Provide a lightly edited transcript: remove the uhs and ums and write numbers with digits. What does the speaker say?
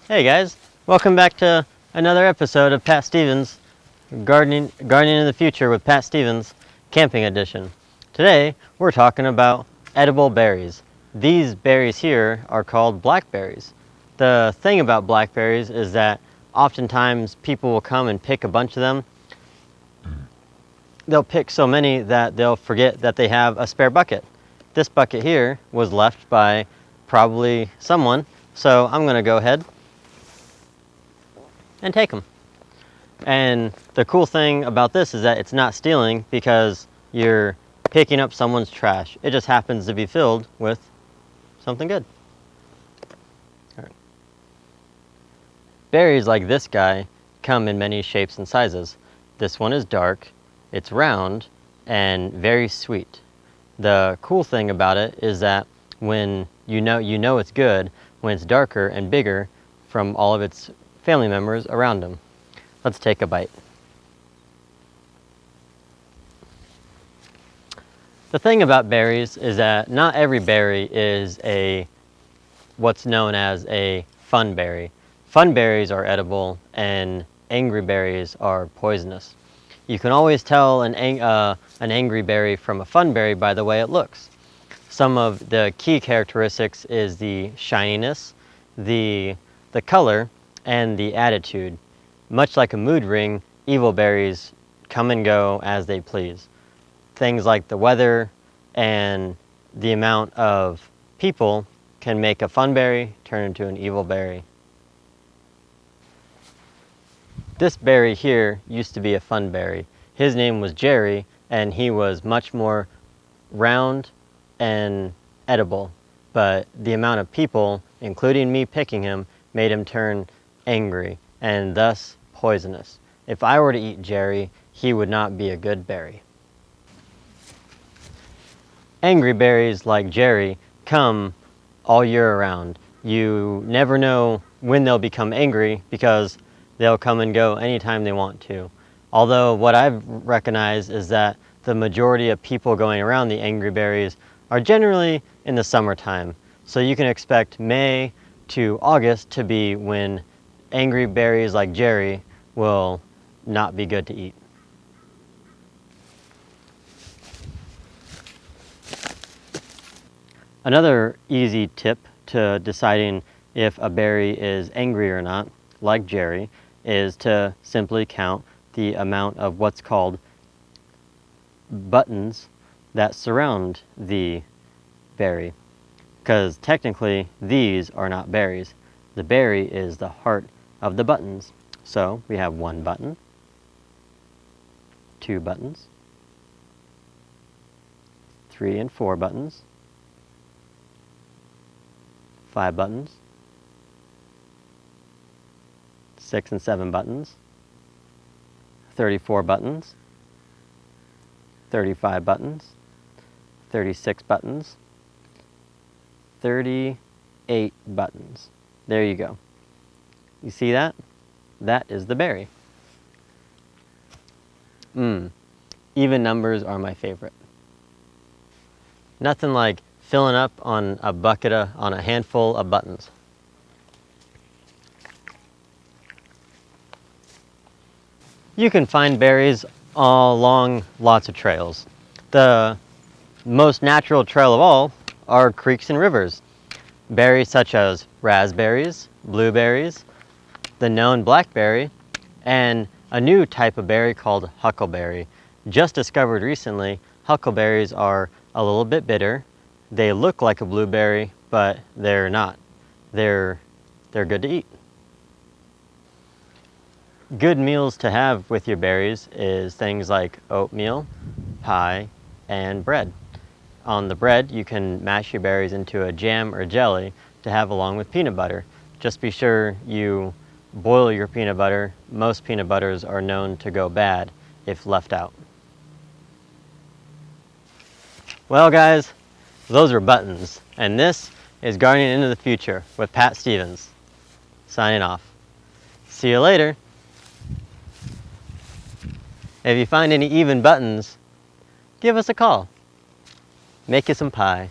Hey guys, welcome back to another episode of Pat Stevens Gardening in the Future with Pat Stevens Camping Edition. Today we're talking about edible berries. These berries here are called blackberries. The thing about blackberries is that oftentimes people will come and pick a bunch of them. They'll pick so many that they'll forget that they have a spare bucket. This bucket here was left by probably someone, so I'm going to go ahead and take them. And the cool thing about this is that it's not stealing because you're picking up someone's trash. It just happens to be filled with something good. All right. Berries like this guy come in many shapes and sizes. This one is dark, it's round, and very sweet. The cool thing about it is that when you know it's good when it's darker and bigger from all of its family members around them. Let's take a bite. The thing about berries is that not every berry is what's known as a fun berry. Fun berries are edible and angry berries are poisonous. You can always tell an angry berry from a fun berry by the way it looks. Some of the key characteristics is the shininess, the color, and the attitude. Much like a mood ring, evil berries come and go as they please. Things like the weather and the amount of people can make a fun berry turn into an evil berry. This berry here used to be a fun berry. His name was Jerry, and he was much more round and edible, but the amount of people, including me picking him, made him turn angry and thus poisonous. If I were to eat Jerry, he would not be a good berry. Angry berries like Jerry come all year around. You never know when they'll become angry because they'll come and go anytime they want to. Although what I've recognized is that the majority of people going around the angry berries are generally in the summertime. So you can expect May to August to be when angry berries like Jerry will not be good to eat. Another easy tip to deciding if a berry is angry or not, like Jerry, is to simply count the amount of what's called buttons that surround the berry. Because technically these are not berries. The berry is the heart of the buttons. So we have 1 button, 2 buttons, 3 and 4 buttons, 5 buttons, 6 and 7 buttons, 34 buttons, 35 buttons, 36 buttons, 38 buttons. There you go. You see that? That is the berry. Even numbers are my favorite. Nothing like filling up on a handful of buttons. You can find berries all along lots of trails. The most natural trail of all are creeks and rivers. Berries such as raspberries, blueberries, the known blackberry, and a new type of berry called huckleberry. Just discovered recently, huckleberries are a little bit bitter. They look like a blueberry, but they're not. They're good to eat. Good meals to have with your berries is things like oatmeal, pie, and bread. On the bread, you can mash your berries into a jam or jelly to have along with peanut butter. Just be sure you boil your peanut butter. Most peanut butters are known to go bad if left out. Well guys, those are buttons, and this is Gardening into the Future with Pat Stevens. Signing off. See you later. If you find any even buttons, give us a call. Make you some pie.